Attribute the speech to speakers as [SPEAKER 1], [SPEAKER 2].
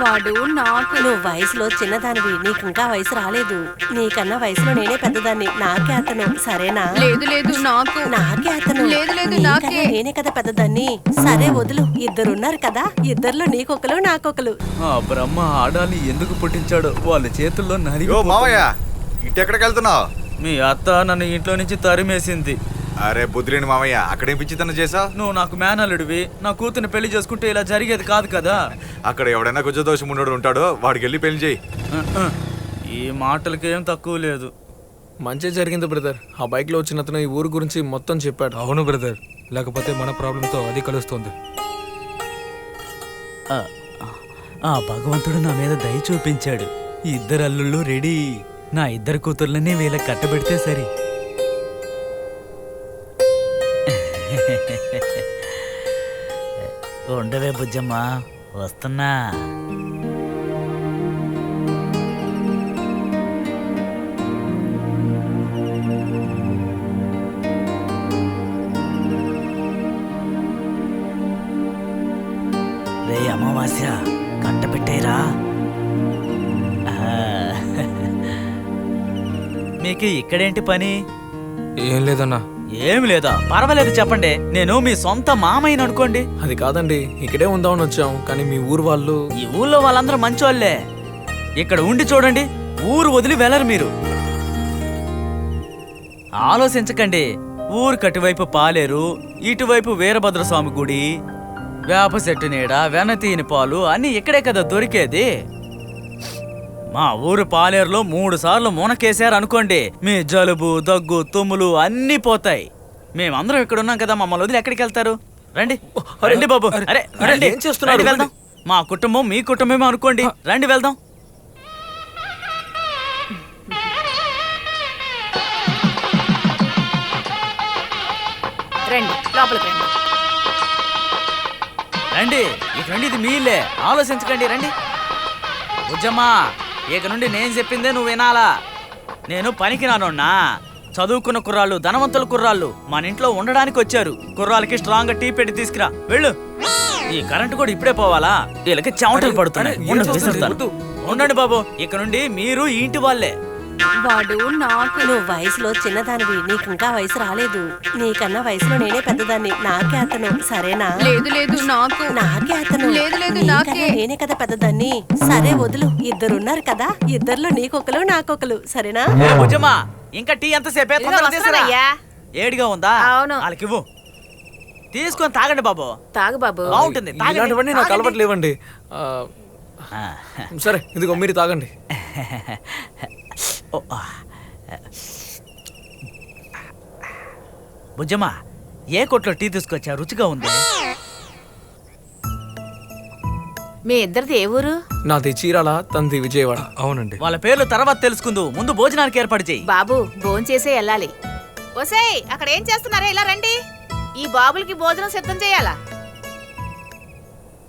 [SPEAKER 1] వాడు నాకు.
[SPEAKER 2] నువ్వు వయసులో చిన్నదానివి, నీకు ఇంకా వయసు రాలేదు. నీకన్నా వయసులో నేనే పెద్దదాన్ని. నాకే అతను, సరేనా?
[SPEAKER 1] లేదు లేదు నాకు.
[SPEAKER 2] నాకే అతను.
[SPEAKER 1] లేదు లేదు
[SPEAKER 2] నీకన్నా
[SPEAKER 1] నాకే.
[SPEAKER 2] నేనే కదా పెద్దదాన్ని. సరే వదులు, ఇద్దరున్నారు కదా, ఇద్దరిలో నీకొకలు నాకొకలు.
[SPEAKER 3] ఆ బ్రహ్మ ఆడాన్ని ఎందుకు పుట్టించాడో వాళ్ళ చేతుల్లో
[SPEAKER 4] యో మావయ్య, ఇంటెక్కడికి వెళ్తున్నావు?
[SPEAKER 3] మీ అత్త నన్ను ఇంట్లో నుంచి తరిమేసింది.
[SPEAKER 4] అరే బుద్ధిలేని మావయ్య, అక్కడేం పిచ్చితనం చేసావు?
[SPEAKER 3] నువ్వు నాకు మేనల్లుడివి, నా కూతుర్ని పెళ్లి చేసుకుంటే ఇలా జరిగేది కాదు కదా.
[SPEAKER 4] అక్కడ ఎవడైనా కొంచెం దోషం ఉన్నోడు ఉంటాడో, వాడికి వెళ్ళి పెళ్లి చేయి.
[SPEAKER 3] ఈ మాటలకి ఏం తక్కువ లేదు.
[SPEAKER 5] మంచి జరిగింది బ్రదర్. ఆ బైక్ లో వచ్చిన అతను ఈ ఊరు గురించి మొత్తం చెప్పాడు.
[SPEAKER 6] అవును బ్రదర్, లేకపోతే మన ప్రాబ్లంతో అది కలుస్తుంది.
[SPEAKER 7] ఆ భగవంతుడు నా మీద దయ చూపించాడు. ఇద్దరు అల్లుళ్ళు రెడీ. నా ఇద్దరు కూతుర్లని వీళ్ళకి కట్టబెడితే సరి. ఉండవే బుజ్జమ్మ, వస్తున్నా. రే అమావాస్య, కట్టబెట్టేరా. మీకు ఇక్కడేంటి పని?
[SPEAKER 6] ఏం లేదన్నా.
[SPEAKER 7] ఏం లేదా? పర్వాలేదు చెప్పండి, నేను మీ సొంత మామయ్యను అనుకోండి.
[SPEAKER 5] అది కాదండి, ఇక్కడే ఉందామని వచ్చాం, కానీ మీ ఊరు వాళ్ళు.
[SPEAKER 7] ఈ ఊళ్ళో వాళ్ళందరూ మంచోళ్ళే. ఇక్కడ ఉండి చూడండి, ఊరు వదిలి వెళ్ళరు మీరు. ఆలోచించకండి. ఊరు కటువైపు పాలేరు, ఇటువైపు వీరభద్రస్వామి గుడి, వేప చెట్టు నీడ, వెనతీని పాలు అన్నీ ఇక్కడే కదా దొరికేది. మా ఊరు పాలేరులో 3 సార్లు మునకేశారు అనుకోండి, మీ జలుబు, దగ్గు, తుమ్ములు అన్నీ పోతాయి. మేమందరం ఇక్కడ ఉన్నాం కదా, మమ్మల్ని వదిలి ఎక్కడికి వెళ్తారు? రండి రండి బాబు. అరే రండి,
[SPEAKER 5] ఏం చేస్తున్నారు?
[SPEAKER 7] రండి వెళ్దాం. మా కుటుంబం మీ కుటుంబమే అనుకోండి, రండి వెళ్దాం.
[SPEAKER 1] రండి లోపలికి రండి.
[SPEAKER 7] రండి ఇక రండి, ఇది మీ ఇల్లే. ఆలోచించకండి, రండి. బుజ్జమ్మా, ఇక నుండి నేను చెప్పిందే నువ్వు వినాలా. నేను పనికి రానున్నా. చదువుకున్న కుర్రాళ్ళు, ధనవంతుల కుర్రాళ్ళు మన ఇంట్లో ఉండడానికి వచ్చారు. కుర్రాళ్ళకి స్ట్రాంగ్ గా టీ పెట్టి తీసుకురా, వెళ్ళు. ఈ కరెంటు కూడా ఇప్పుడే పోవాలా? వీళ్ళకి చెమటలు పడుతున్నాయి. ఉండండి బాబు, ఇక నుండి మీరు ఈ ఇంటి వాళ్ళే.
[SPEAKER 1] వాడు నాకు.
[SPEAKER 2] నువ్వు వయసులో చిన్నదానివి, నీకు ఇంకా వయసు రాలేదు. నీకన్నా వయసులో నేనే పెద్దదాన్ని. నాకే అతను, సరేనా?
[SPEAKER 1] లేదు లేదు నాకు.
[SPEAKER 2] నాకే అతను.
[SPEAKER 1] లేదు లేదు
[SPEAKER 2] నీకన్నా
[SPEAKER 1] నాకే.
[SPEAKER 2] నేనే కదా పెద్దదాన్ని. సరే వదులు, ఇద్దరున్నారు కదా, ఇద్దరిలో నీకొకలు నాకొకలు, సరేనా?
[SPEAKER 7] బుజ్జమ్మా, ఇంకా టీ ఎంతసేపే? తొందరగా తీసుకురా.
[SPEAKER 1] వస్తున్నానయ్యా.
[SPEAKER 7] ఏడిగా ఉందా?
[SPEAKER 1] అవును.
[SPEAKER 7] వాళ్ళకి ఇవ్వు, తీసుకొని తాగండి బాబు.
[SPEAKER 1] తాగు బాబు.
[SPEAKER 7] బాగుంటుంది, తాగండి.
[SPEAKER 5] ఇలాంటివన్నీ నాకు అలవాటు లేవండి. సరే ఇదిగో మీరు తాగండి.
[SPEAKER 7] బుజ్జమ్మా, ఏ కొట్లో టీ తీసుకొచ్చా? రుచిగా ఉంది.
[SPEAKER 1] మీ ఇద్దరిది ఏ ఊరు?
[SPEAKER 5] నాది చీరాల, తంది విజయవాడ.
[SPEAKER 6] అవునండి.
[SPEAKER 7] వాళ్ళ పేర్లు తర్వాత తెలుసుకుందు, ముందు భోజనానికి ఏర్పాటు చేయి.
[SPEAKER 1] బాబు భోంచేసే వెళ్ళాలి. ఒసేయ్, అక్కడ ఏం చేస్తున్నారా? ఇలా రండి. ఈ బాబులకి భోజనం సిద్ధం చేయాలా?